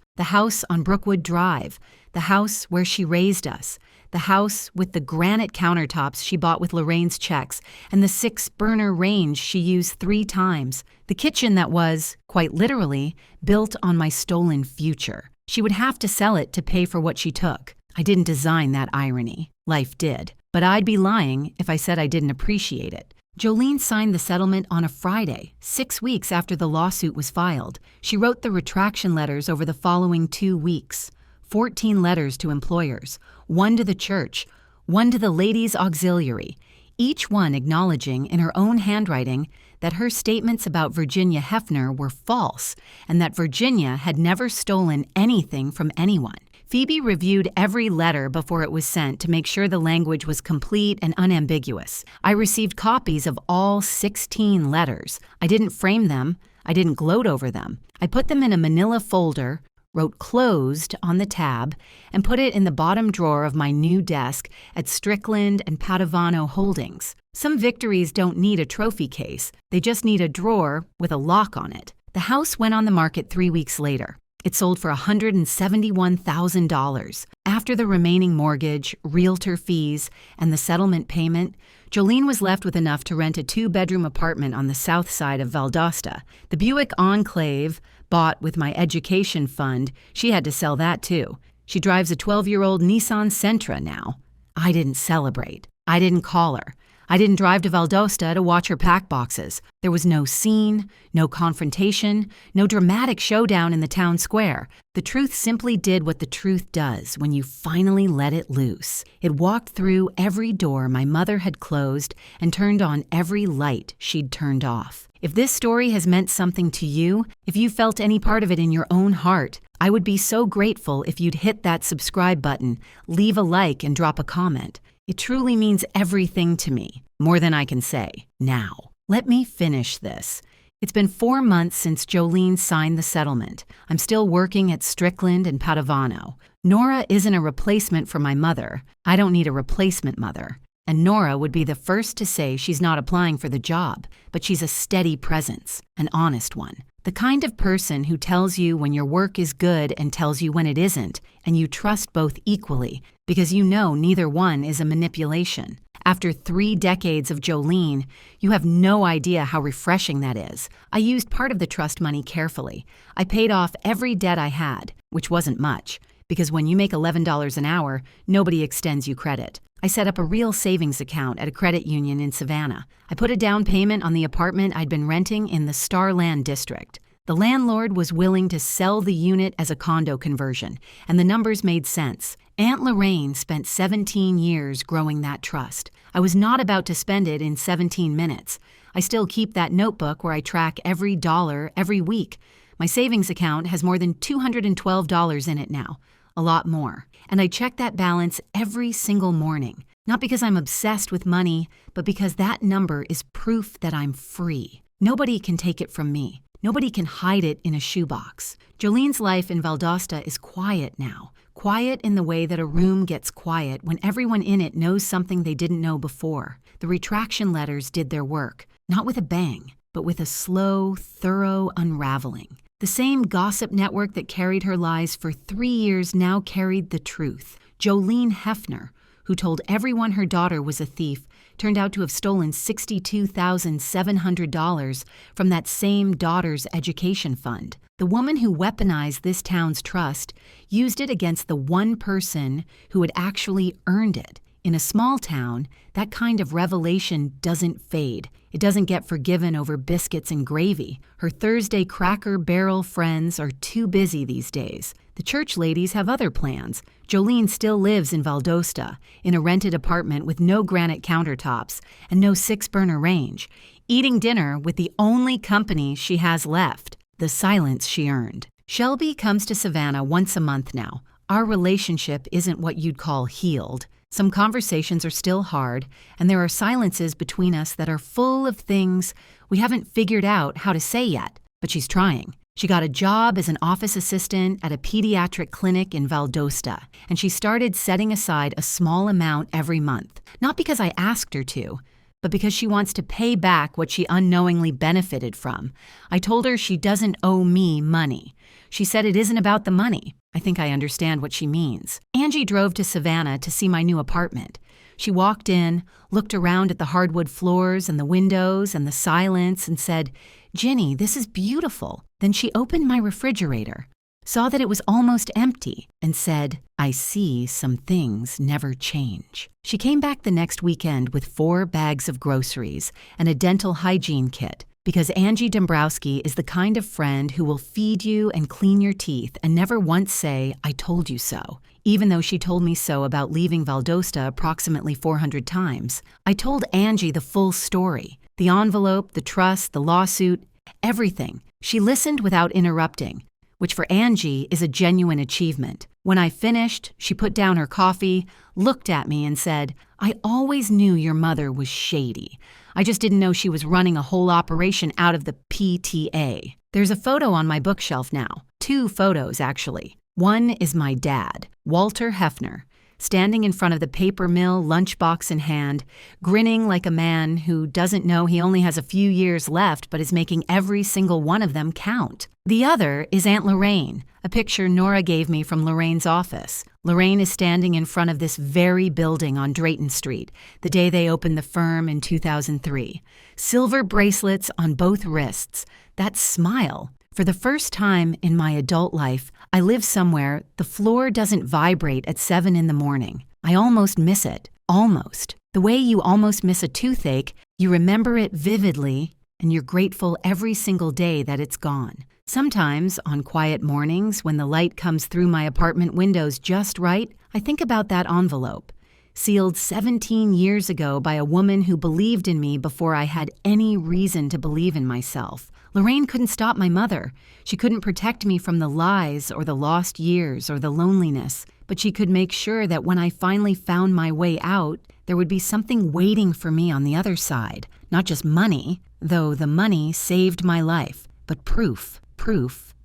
on Brookwood Drive, the house where she raised us, the house with the granite countertops she bought with Lorraine's checks, and the 6-burner range she used 3 times, the kitchen that was, quite literally, built on my stolen future. She would have to sell it to pay for what she took. I didn't design that irony. Life did. But I'd be lying if I said I didn't appreciate it. Jolene signed the settlement on a Friday, 6 weeks after the lawsuit was filed. She wrote the retraction letters over the following 2 weeks. 14 letters to employers, 1 to the church, 1 to the ladies' auxiliary, each one acknowledging in her own handwriting that her statements about Virginia Hefner were false and that Virginia had never stolen anything from anyone. Phoebe reviewed every letter before it was sent to make sure the language was complete and unambiguous. I received copies of all 16 letters. I didn't frame them. I didn't gloat over them. I put them in a manila folder, wrote "closed" on the tab, and put it in the bottom drawer of my new desk at Strickland and Padovano Holdings. Some victories don't need a trophy case. They just need a drawer with a lock on it. The house went on the market 3 weeks later. It sold for $171,000. After the remaining mortgage, realtor fees, and the settlement payment, Jolene was left with enough to rent a 2-bedroom apartment on the south side of Valdosta. The Buick Enclave, bought with my education fund, she had to sell that too. She drives a 12-year-old Nissan Sentra now. I didn't celebrate. I didn't call her. I didn't drive to Valdosta to watch her pack boxes. There was no scene, no confrontation, no dramatic showdown in the town square. The truth simply did what the truth does when you finally let it loose. It walked through every door my mother had closed and turned on every light she'd turned off. If this story has meant something to you, if you felt any part of it in your own heart, I would be so grateful if you'd hit that subscribe button, leave a like, and drop a comment. It truly means everything to me, more than I can say. Now, let me finish this. It's been 4 months since Jolene signed the settlement. I'm still working at Strickland and Padovano. Nora isn't a replacement for my mother. I don't need a replacement mother. And Nora would be the first to say she's not applying for the job, but she's a steady presence, an honest one. The kind of person who tells you when your work is good and tells you when it isn't, and you trust both equally, because you know neither one is a manipulation. After 3 decades of Jolene, you have no idea how refreshing that is. I used part of the trust money carefully. I paid off every debt I had, which wasn't much. because when you make $11 an hour, nobody extends you credit. I set up a real savings account at a credit union in Savannah. I put a down payment on the apartment I'd been renting in the Starland district. The landlord was willing to sell the unit as a condo conversion, and the numbers made sense. Aunt Lorraine spent 17 years growing that trust. I was not about to spend it in 17 minutes. I still keep that notebook where I track every dollar every week. My savings account has more than $212 in it now, a lot more. And I check that balance every single morning, not because I'm obsessed with money, but because that number is proof that I'm free. Nobody can take it from me. Nobody can hide it in a shoebox. Jolene's life in Valdosta is quiet now. Quiet in the way that a room gets quiet when everyone in it knows something they didn't know before. The retraction letters did their work, not with a bang, but with a slow, thorough unraveling. The same gossip network that carried her lies for 3 years now carried the truth. Jolene Hefner, who told everyone her daughter was a thief, turned out to have stolen $62,700 from that same daughter's education fund. The woman who weaponized this town's trust used it against the one person who had actually earned it. In a small town, that kind of revelation doesn't fade. It doesn't get forgiven over biscuits and gravy. Her Thursday Cracker Barrel friends are too busy these days. The church ladies have other plans. Jolene still lives in Valdosta, in a rented apartment with no granite countertops and no 6-burner range, eating dinner with the only company she has left, the silence she earned. Shelby comes to Savannah once a month now. Our relationship isn't what you'd call healed. Some conversations are still hard, and there are silences between us that are full of things we haven't figured out how to say yet, but she's trying. She got a job as an office assistant at a pediatric clinic in Valdosta, and she started setting aside a small amount every month, not because I asked her to, but because she wants to pay back what she unknowingly benefited from. I told her she doesn't owe me money. She said it isn't about the money. I think I understand what she means. Angie drove to Savannah to see my new apartment. She walked in, looked around at the hardwood floors and the windows and the silence and said, "Ginny, this is beautiful." Then she opened my refrigerator, saw that it was almost empty, and said, "I see some things never change." She came back the next weekend with 4 bags of groceries and a dental hygiene kit, because Angie Dombrowski is the kind of friend who will feed you and clean your teeth and never once say, "I told you so," even though she told me so about leaving Valdosta approximately 400 times. I told Angie the full story, the envelope, the trust, the lawsuit, everything. She listened without interrupting, which for Angie is a genuine achievement. When I finished, she put down her coffee, looked at me and said, "I always knew your mother was shady. I just didn't know she was running a whole operation out of the PTA." There's a photo on my bookshelf now. 2 photos, actually. One is my dad, Walter Hefner, standing in front of the paper mill, lunchbox in hand, grinning like a man who doesn't know he only has a few years left but is making every single one of them count. The other is Aunt Lorraine, a picture Nora gave me from Lorraine's office. Lorraine is standing in front of this very building on Drayton Street, the day they opened the firm in 2003. Silver bracelets on both wrists, that smile. For the first time in my adult life, I live somewhere the floor doesn't vibrate at 7 in the morning. I almost miss it. Almost. The way you almost miss a toothache, you remember it vividly, and you're grateful every single day that it's gone. Sometimes, on quiet mornings, when the light comes through my apartment windows just right, I think about that envelope, sealed 17 years ago by a woman who believed in me before I had any reason to believe in myself. Lorraine couldn't stop my mother. She couldn't protect me from the lies or the lost years or the loneliness, but she could make sure that when I finally found my way out, there would be something waiting for me on the other side. Not just money, though the money saved my life, but proof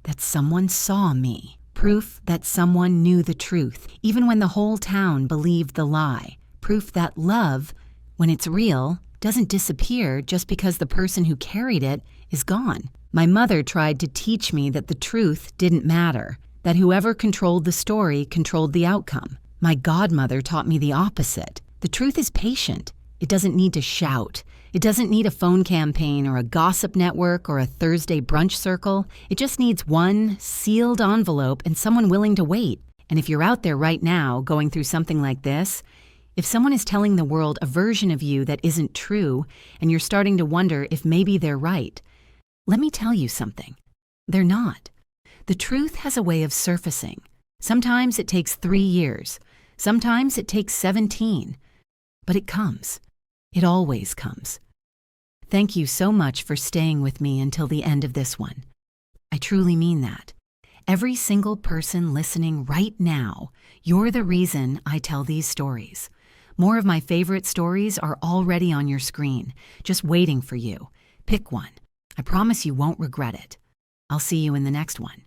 that someone saw me. Proof that someone knew the truth, even when the whole town believed the lie. Proof that love, when it's real, doesn't disappear just because the person who carried it is gone. My mother tried to teach me that the truth didn't matter, that whoever controlled the story controlled the outcome. My godmother taught me the opposite. The truth is patient. It doesn't need to shout. It doesn't need a phone campaign or a gossip network or a Thursday brunch circle. It just needs one sealed envelope and someone willing to wait. And if you're out there right now going through something like this, if someone is telling the world a version of you that isn't true, and you're starting to wonder if maybe they're right, let me tell you something. They're not. The truth has a way of surfacing. Sometimes it takes 3 years. Sometimes it takes 17. But it comes. It always comes. Thank you so much for staying with me until the end of this one. I truly mean that. Every single person listening right now, you're the reason I tell these stories. More of my favorite stories are already on your screen, just waiting for you. Pick one. I promise you won't regret it. I'll see you in the next one.